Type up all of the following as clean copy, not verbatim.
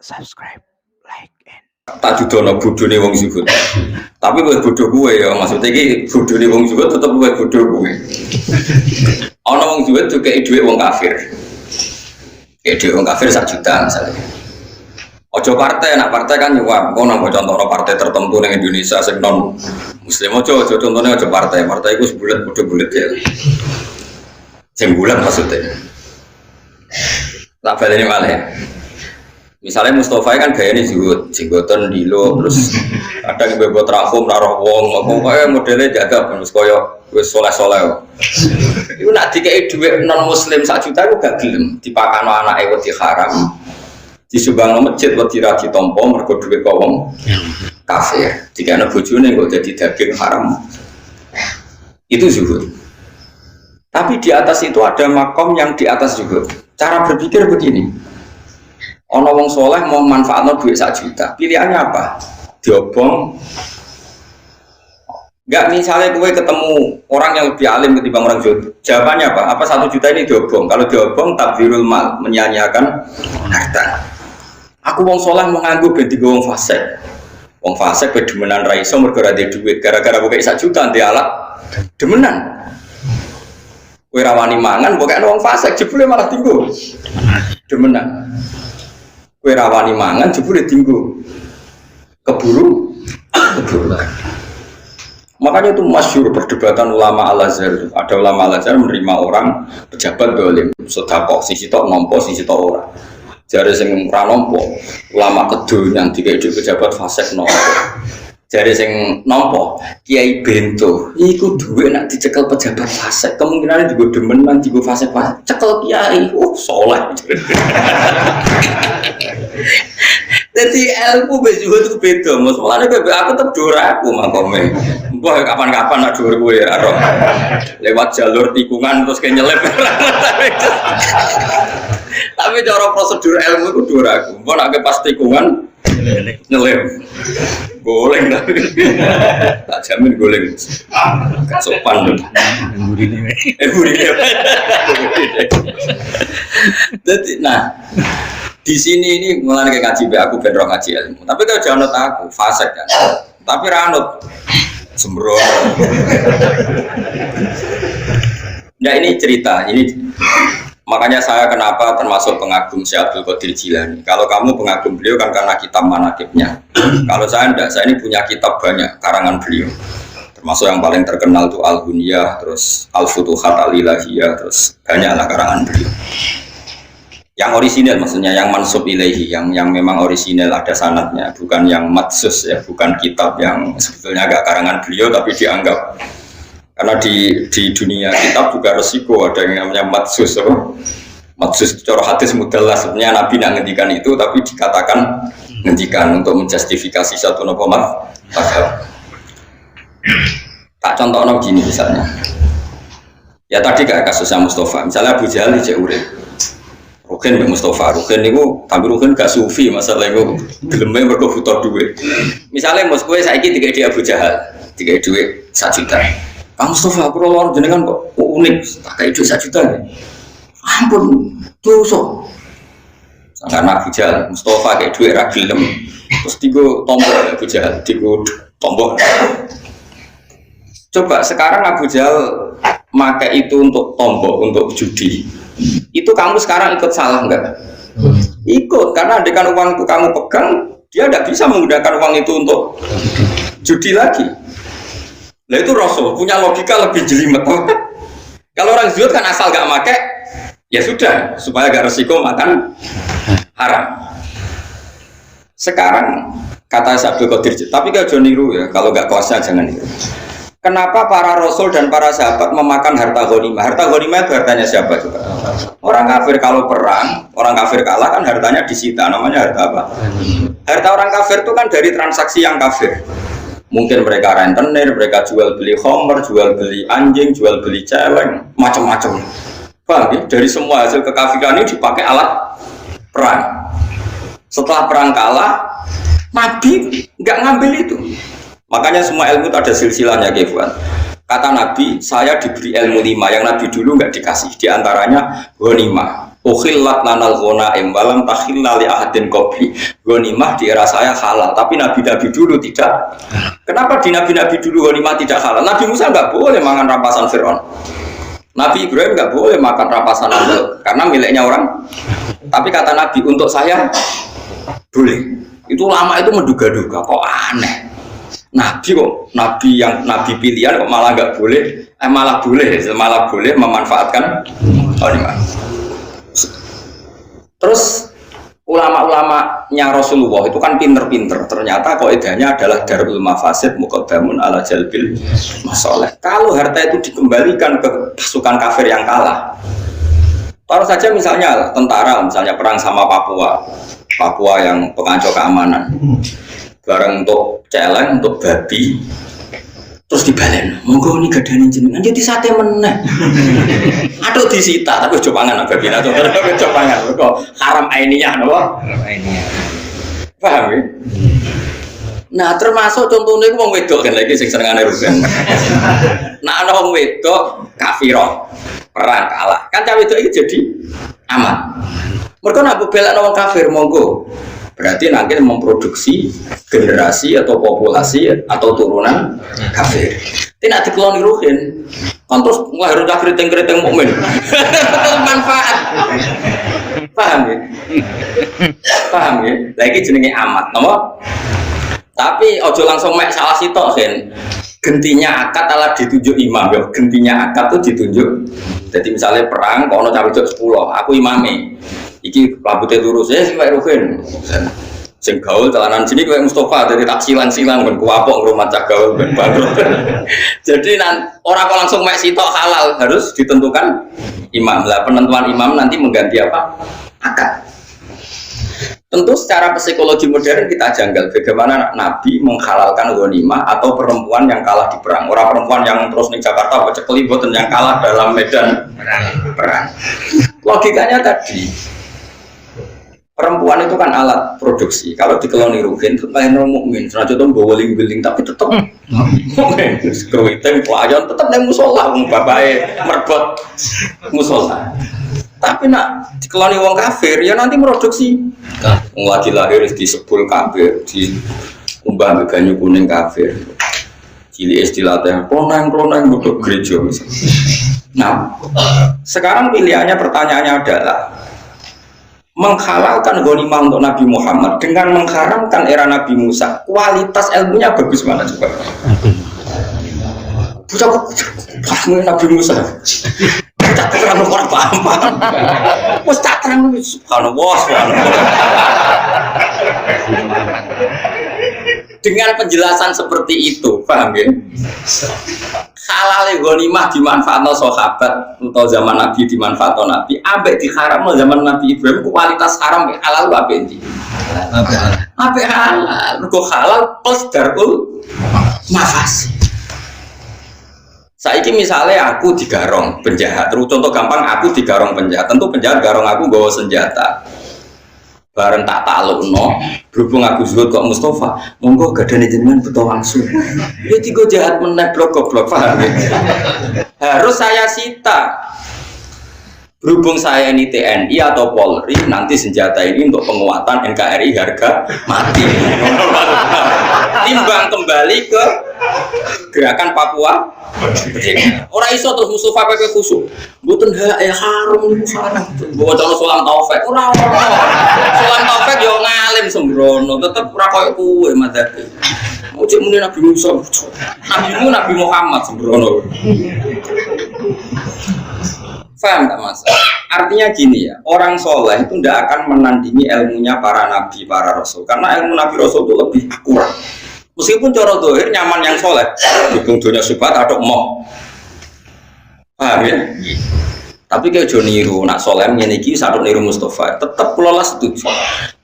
subscribe, like, and tak judono bodone wong zuhud. Tapi kowe bodho kowe ya, maksudnya iki bodone wong zuhud tetep kowe bodho kowe. Ana wong zuhud juga dhuwit wong kafir. Dhuwit wong kafir 1 juta misalnya. Ojo partai, nak partai kan nyuwak. Kok nang contohno partai tertentu ning Indonesia sing non muslim ojo contohnya ojo partai. Partai iku sebulet bodho bulet ya. Sing bulat maksudnya. Tak baleni malah ya. Misalnya Mustafa kan gayanya zuhud, jenggotan dilo, terus kadang bebot rahum, naruh wong, pokoknya modelnya jaga, terus koyo wis soleh-soleh. Itu nak dikei duit non muslim 1 juta itu gak gelem, dipakano anake wedi haram, disumbangno masjid wedi ra ditampa mergo duit wong kafir. Dikene bojone kok dadi daging haram. Itu zuhud. Tapi di atas itu ada makom yang di atas zuhud. Cara berpikir begini. Ono wong soleh mau manfaatno duit 1 juta, pilihannya apa? Diobong. Enggak, misalnya gue ketemu orang yang lebih alim ketimbang orang zuhud, jawabannya apa? Apa 1 juta ini diobong? Kalau diobong tabdzirul mal, menyia-nyiakan harta. Aku wong soleh mau nganggo ben digo wong fasik. Wong fasik demenan ra iso mergo ra duit, gara-gara pokoke 1 juta ndek alat demenan. Kowe ra wani mangan pokoke wong fasik jebule malah tinggo. Demenan. Kowe rawani mangan jebule tinggu keburu. Makanya itu masyhur perdebatan ulama Al-Azhar. Ada ulama Al-Azhar menerima orang pejabat dolim sedekah sisi tok nampa sisi tok ora. Jare sing ora nampa ulama kedonyan dikai pejabat fasik nampa. Jare sing nampa Kiai Bento iku duwe nak dicekel pejabat fasik kemungkinan juga demenan digo fasik cekel kiai saleh. Jadi ilmu bejuh itu beda, masalahnya aku tetap dora aku makome. Mbah kapan-kapan nak dora gue ya, lewat jalur tikungan terus kayak nyelip. Tapi cara prosedur ilmu itu dora aku. Mbah nak pas tikungan nyelip, goleng tapi. Tak jamin goleng. Gak sopan. Burine. Jadi, nah. Di sini ini mulai kayak ngaji be aku ben roh ngaji ilmu. Tapi kalau jangan aku fasik kan. Tapi ranut sembrono. Nah ini cerita, ini makanya saya kenapa termasuk pengagum Syekh Abdul Qadir Jilani. Kalau kamu pengagum beliau kan karena kitab manaqibnya. Kalau saya enggak, saya ini punya kitab banyak karangan beliau. Termasuk yang paling terkenal itu Al-Hunyah, terus Al-Futuhat Al-Ilahiyah, terus banyaklah karangan beliau. Yang orisinal maksudnya yang mansub ilaihi, yang memang orisinal ada sanadnya, bukan yang matsus ya, bukan kitab yang sebetulnya agak karangan beliau tapi dianggap, karena di dunia kitab juga resiko ada yang namanya matsus apa? Matsus cara hadis mudallah, sebenarnya Nabi nak ngendikan itu tapi dikatakan ngendikan untuk menjustifikasi satu nopomat. Tak contohnya gini misalnya, ya tadi kayak kasusnya Mustafa, misalnya Abu Jahal cek urip Rukin be Mustafa, Rukin niku tapi Rukin gak sufi, masalah iku geleme mergo butuh duit. Misale mos kowe saiki dikek Abu Jahal, dikek duit 1 juta. Kang Mustafa kula lor jenengan kok unik, tak kei duit 1 juta. Ampun, dosa. Karena Abu Jahal, Mustafa kei duit ra gelem. Terus digo tombol Abu Jahal, digo tombol. Coba sekarang Abu Jahal pakai itu untuk tombol, untuk judi. Itu kamu sekarang ikut salah enggak? Ikut, karena dengan uang itu kamu pegang, dia tidak bisa menggunakan uang itu untuk judi lagi. Nah itu Rasul punya logika lebih jelimet. Kalau orang zuhud kan asal gak make, ya sudah, supaya gak resiko makan haram. Sekarang kata Abdul Qadir, tapi kalau niru ya, kalau gak kuasa jangan niru. Kenapa para rasul dan para sahabat memakan harta ghanimah? Harta ghanimah itu hartanya siapa juga? Orang kafir kalau perang, orang kafir kalah kan hartanya disita. Namanya harta apa? Harta orang kafir itu kan dari transaksi yang kafir. Mungkin mereka rentenir, mereka jual beli khamr, jual beli anjing, jual beli celeng, macam-macam. Paham ya? Dari semua hasil kekafiran ini dipakai alat perang. Setelah perang kalah, Nabi nggak ngambil itu. Makanya semua ilmu itu ada silsilahnya, Kefuan. Kata Nabi, saya diberi ilmu 5 yang Nabi dulu nggak dikasih. Di antaranya ghanimah. Ukhillat lanal ghanaim walam takhilla li ahadin qabli. Ghanimah di era saya halal, tapi nabi-nabi dulu tidak. Kenapa di nabi-nabi dulu ghanimah tidak halal? Nabi Musa enggak boleh makan rampasan Firaun. Nabi Ibrahim enggak boleh makan rampasan Namrud karena miliknya orang. Tapi kata Nabi untuk saya boleh. Itu lama itu menduga-duga kok aneh. Nabi kok nabi pilihan kok malah enggak boleh, malah boleh memanfaatkan ghanimah. Terus ulama-ulamanya Rasulullah itu kan pinter-pinter. Ternyata kaidahnya adalah darul mafasid muqaddamun ala jalbil masalih. Kalau harta itu dikembalikan ke pasukan kafir yang kalah, taruh saja misalnya tentara, misalnya perang sama Papua yang pengacau keamanan, bareng untuk celeng, untuk babi, terus dibalen, monggo ini gadani jenengan, jadi sate meneh. Aduh disita, tapi coba pangan babi, coba pangan, kok haram aininya, nopo? Haram aininya. Paham ya? Nah termasuk contohnya itu wong wedok kan lagi sing senengane rugen. Nah ana wong wedok kafirah, perang kalah, kan cawe wedok iki jadi aman. Mereka nak bela orang kafir monggo, berarti nanti memproduksi generasi atau populasi atau turunan kafir. Tidak dikeloni ruhin, kan terus ngelahirin keriting mukmin. Manfaat, paham ya? Paham ya? Lagi jenenge amat, nomor. Tapi ojo langsung mek salah sitok kan. Gentinya akad adalah ditunjuk imam ya. Gentinya akad tuh ditunjuk. Jadi misalnya perang, kalau cawe 10, aku imame. Iki rambutnya lurus ya sih Pak Ruhin. Sing gaul celanan sini kayak Mustafa jadi tak silang ben kuapok rumah cak gaul ben bangkrut. Jadi orang kok langsung mek sitok halal harus ditentukan imam. Lah penentuan imam nanti mengganti apa? Akad. Tentu secara psikologi modern kita janggal bagaimana Nabi menghalalkan ghanimah atau perempuan yang kalah di perang. Orang perempuan yang terus di Jakarta cekeli boten yang kalah dalam medan perang. Logikanya tadi perempuan itu kan alat produksi. Kalau dikeloni rugen, itu kayak orang mukmin. Senajan itu bawa ling-ling, tapi tetap mukmin. Keruitan, pelayan, tetap neng musola. Bapaknya merbot musola. Tapi nak dikeloni wong kafir, ya nanti produksi. Lagi lahir di sepul kafir, di umbah meganyu kuning kafir. Cili istilahnya, kloneng untuk gereja. Nah, sekarang pilihannya pertanyaannya adalah menghalalkan ghanimah untuk Nabi Muhammad dengan mengharamkan era Nabi Musa, kualitas ilmunya bagus mana coba? Bukan Nabi Musa. Tak terang orang paham. Bos tak terang subhanallah. Dengan penjelasan seperti itu, paham ya? Halal ghanimah dimanfaatkan sahabat atau zaman Nabi dimanfaatkan Nabi, ambek diharamno zaman Nabi Ibrahim kualitas haram halal apa ini? Apa halal? Kok halal plus darul mafasid. Saiki misalnya aku digarong penjahat, terus contoh gampang aku digarong penjahat, tentu penjahat garong aku bawa senjata. Bareng tak taklukno, berhubung aku zuhud kok Mustafa, monggo gadane jenengan butuh langsung. Ya tiga jahat meneh goblok paham ya? Harus saya sita. Berhubung saya ini TNI atau Polri, nanti senjata ini untuk penguatan NKRI harga mati. Timbang kembali ke gerakan Papua. Orang iso terus Mustafa pakai khusuk. Mboten haram niku haram. Bawa cara Sulam Taufik. Ora. Sulam Taufik yo ngalim sembrono, tetep ora koyo kowe madzhabi. Ujug muni Nabi Musa. Nabi Muhammad sembrono. Paham tak Mas? Artinya gini ya, orang soleh itu tidak akan menandingi ilmunya para nabi, para rasul. Karena ilmu nabi rasul itu lebih akurat. Meskipun cara dohir nyaman yang soleh, dukung dunia subhat atau moh. Paham ya? Tapi kayak Joniru, nak soleh menyeniki satu niru Mustafa, tetap pulau lah setuju.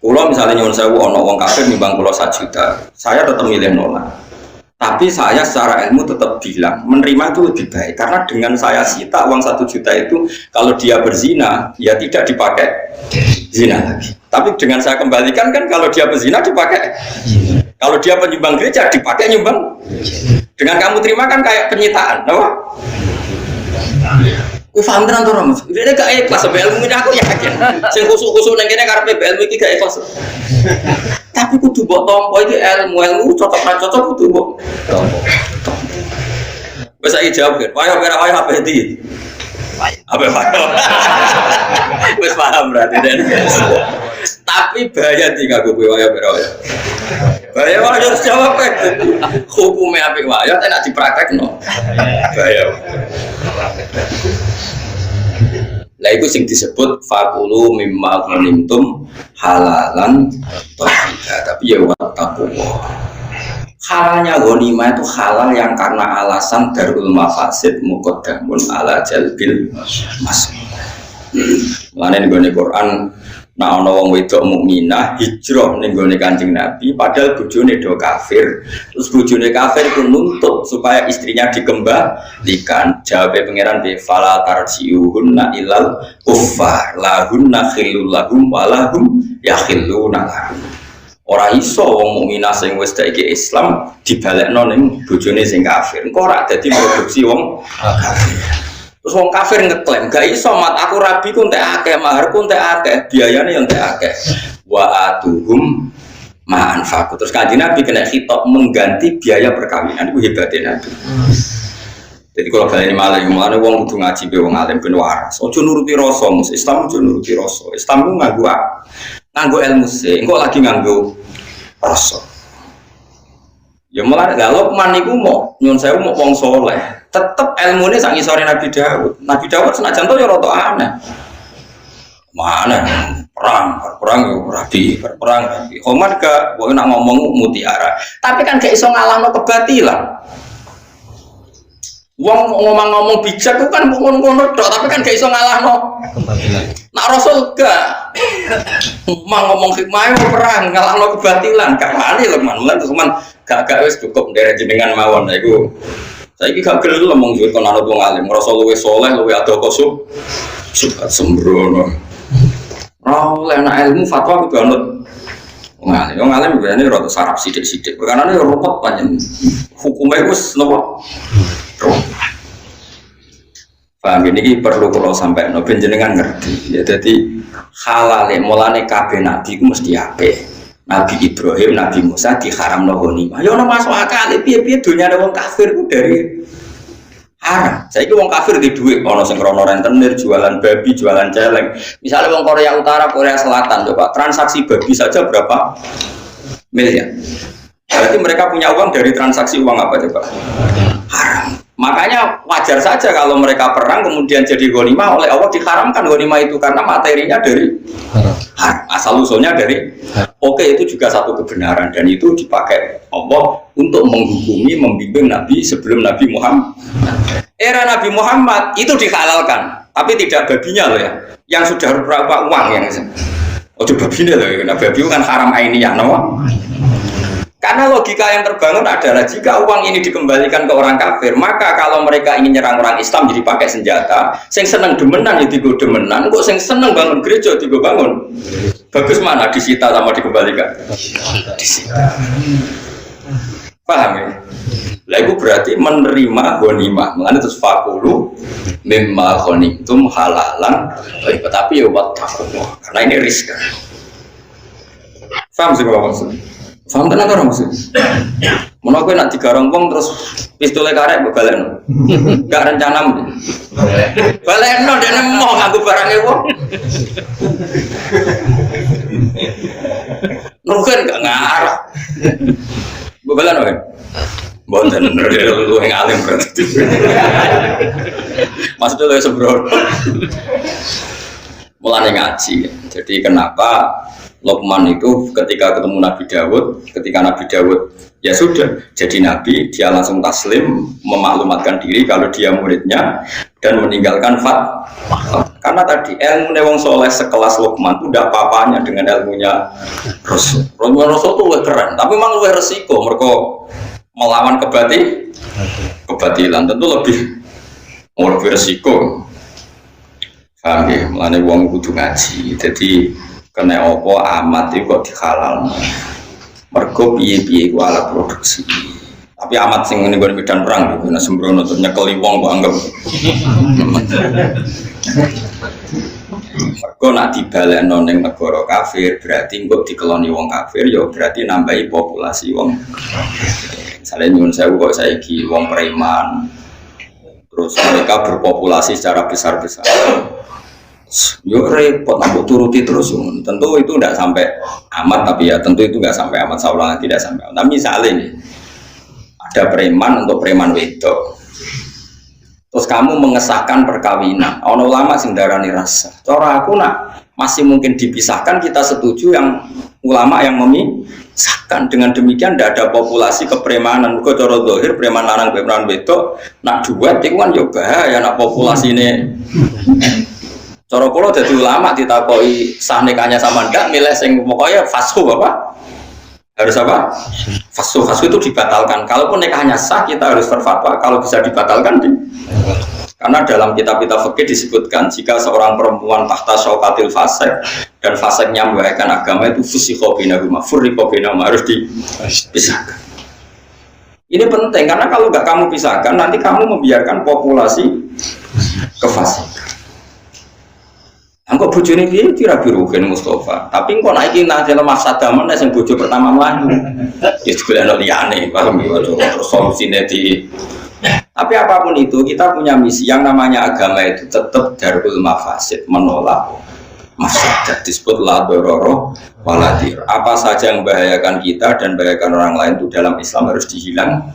Pulau misalnya nyuwun sewu ono wong kafir nimbang pulau 1 juta, saya tetap milih nolak. Tapi saya secara ilmu tetap bilang menerima itu lebih baik karena dengan saya sita uang 1 juta itu kalau dia berzina ya tidak dipakai zina lagi. Tapi dengan saya kembalikan kan kalau dia berzina dipakai. Kalau dia penyumbang gereja dipakai nyumbang. Dengan kamu terima kan kayak penyitaan, apa? Ku paham tenan to Mas. Ini gak ikhlas ilmu ini aku yakin. Sing khusuk-khusuk ning kene karepe ilmu iki gak ikhlas. Tapi kudu mbok tampa iki ilmu cocok ra cocok kudu mbok tampa. Wes saiki jawab kan. Wayo HP di. Apa wes paham berarti dan. Tapi bahaya di kanggo kowe wayo. Bahaya harus jawab kan. Hukumnya apik wayo nek dipraktekno. Bahaya. Lah itu sing disebut fakulu mimma ghanimtum halalan thayyiba. Tapi ya wattaqullah. Halalnya ghanimah itu halal yang karena alasan darul mafasid muqaddamun ala jalbil maslahah. Mulane ning Quran nek ana wong wedok mukminah hijrah ning gone Kanjeng Nabi padahal bojone do kafir. Terus bojone kafir itu nuntut supaya istrinya dikembalikan. Jawabe pangeran bi fala tarji'uhunna ilal kuffar lahunna khillul lahum wa lahum yakhilluna lahum. Ora iso wong mukminah sing wis saiki Islam dibalekno ning bojone sing kafir. Engko ora dadi produksi wong kafir. Terus wong kafir ngeklaim gak iso mat aku rabi ku entek akeh mahar ku entek akeh biayane yo entek akeh wa atuhum ma'anfaqu. Terus Kanjeng Nabi kena khitab mengganti biaya perkawinan iku hebatnya Nabi. Jadi kalau baleni malah mulane wong kudu ngaji be wong alim ben waras. Aja nuruti rasa mus Islam aja nuruti rasa. Islam ku nganggo ilmu sih, engko lagi nganggo rasa. Ya mulane kalau man niku mau nyun sewu mau wong saleh. Tetap ilmu ini sak ngisore Nabi Dawud. Nabi Dawud senajan to ya rada aneh. Mana perang rabi. Omar gak kowe nak ngomong mutiara. Tapi kan gak iso ngalahno kebatilan. Wong ngomong bijak itu kan ngono-ngono tok, tapi kan gak iso ngalahno kebatilan. Nak Rasul gak. Ngomong hikmah perang ngalahno kebatilan. Gak wani lho man. Cuman gak wis cukup ndere jenengan mawon iku. Saiki gak gelem ngomong duwe kon ana wong alim, ngrasa luwih saleh, luwih ado kosok. Sukat sembrono. Oleh ana ilmu fatwa kudu anut wong alim. Wong alim biasane rada sarap sithik-sithik. Perkarane yo repot panjen. Hukume wis napa? Paham ini perlu kalau sampai no jenengan ngerti. Ya jadi halale mulane kabeh nabi ku mesti apik. Nabi Ibrahim, Nabi Musa diharamno ghanimah. Ya ora masuk akal piye-piye dunyane wong kafir ku dari haram. Saiki wong kafir di dhuwit ana sing rono rentenir, jualan babi, jualan celeng. Misalnya wong Korea Utara, Korea Selatan coba transaksi babi saja berapa miliar. Berarti mereka punya uang dari transaksi uang apa coba? Haram. Makanya wajar saja kalau mereka perang kemudian jadi ghanimah oleh Allah diharamkan ghanimah itu karena materinya dari haram. Asal usulnya dari oke, itu juga satu kebenaran dan itu dipakai Allah untuk menghukumi membimbing Nabi sebelum Nabi Muhammad. Era Nabi Muhammad itu dihalalkan, tapi tidak babinya loh ya, yang sudah berapa uang yang babinya loh, karena babi itu kan haram ainiyah, no? Karena logika yang terbangun adalah jika uang ini dikembalikan ke orang kafir, maka kalau mereka ingin nyerang orang Islam jadi pakai senjata, sing seneng demenan ya digo demenan, kok sing seneng bangun gereja digo bangun. Bagus mana disita sama dikembalikan? Disita. Paham ya? Lah itu berarti menerima ghanimah. Mulane terus fakulu mimma ghanimtum halalan, tapi ya wattaqullah. Karena ini riskan. Paham sih kalau maksud? Paham tenan ora maksud? Menawa kowe nak digarong wong terus pistole karek mbok balekno. Enggak rencanamu. Balekno dene mau nganggo barange wong. Nuken gak ngarah. Mbok balekno kan. Mboten luwih ngalim berarti. Maksudnya luwih sembrono. Mulane ngaji. Jadi kenapa Luqman itu ketika ketemu Nabi Dawud, ketika Nabi Dawud ya sudah jadi Nabi, dia langsung taslim, memaklumatkan diri kalau dia muridnya dan meninggalkan karena tadi ilmu wong soleh sekelas Luqman itu tidak apa-apanya dengan ilmunya Rasul. Rasul itu lebih keren, tapi memang lebih resiko mereka melawan kebatilan tentu lebih resiko. Paham ya? Mulane wong kudu ngaji. Jadi kena opo amat itu kok dihalal mergo piye-piye ku alat produksi Tapi amat sing ini gue medan perang, gue sembrono tuh nyekeli wong gue anggap. Mergo nak dibalekno ning negara kafir berarti engko dikeloni wong kafir ya berarti nambahi populasi wong. Misalnya nyuwun sewu kok saiki wong preman terus mereka berpopulasi secara besar-besar. Yo repot nak turuti terus. Tentu itu tidak sampai amat tapi ya tentu itu nggak sampai amat saulang tidak sampai. Tapi misalnya nih, ada preman untuk preman wedok. Terus kamu mengesahkan perkawinan. Ono ulama sing darani rasa. Cara aku nak masih mungkin dipisahkan kita setuju yang ulama yang memisahkan. Dengan demikian tidak ada populasi kepremanan. Kok cara zahir preman lanang preman wedok nak duet itu kan yo bahaya nak populasi ini. Cara kula dadi ulama ditakoki sah nikahnya sama ndak milih sing pokoknya fashu apa? Harus apa? Fashu itu dibatalkan. Kalaupun nikahnya sah kita harus berfatwa kalau bisa dibatalkan karena dalam kitab-kitab fikih disebutkan jika seorang perempuan tahta syaukatil fasik dan fasiknya membahayakan agama itu fusikho binahuma furriqo binahuma harus dipisahkan. Ini penting karena kalau nggak kamu pisahkan nanti kamu membiarkan populasi kefasikan. Engko bojone piye kira birugen Mustafa. Tapi engko nek iki nang dalam masa damen sing bojo pertama mlayu. Ya golekno liyane, paham ya terus solusine di. Tapi apapun itu kita punya misi yang namanya agama itu tetap darul mafasid, menolak mafsadah disebut la dororo waladir. Apa saja yang membahayakan kita dan membahayakan orang lain itu dalam Islam harus dihilang.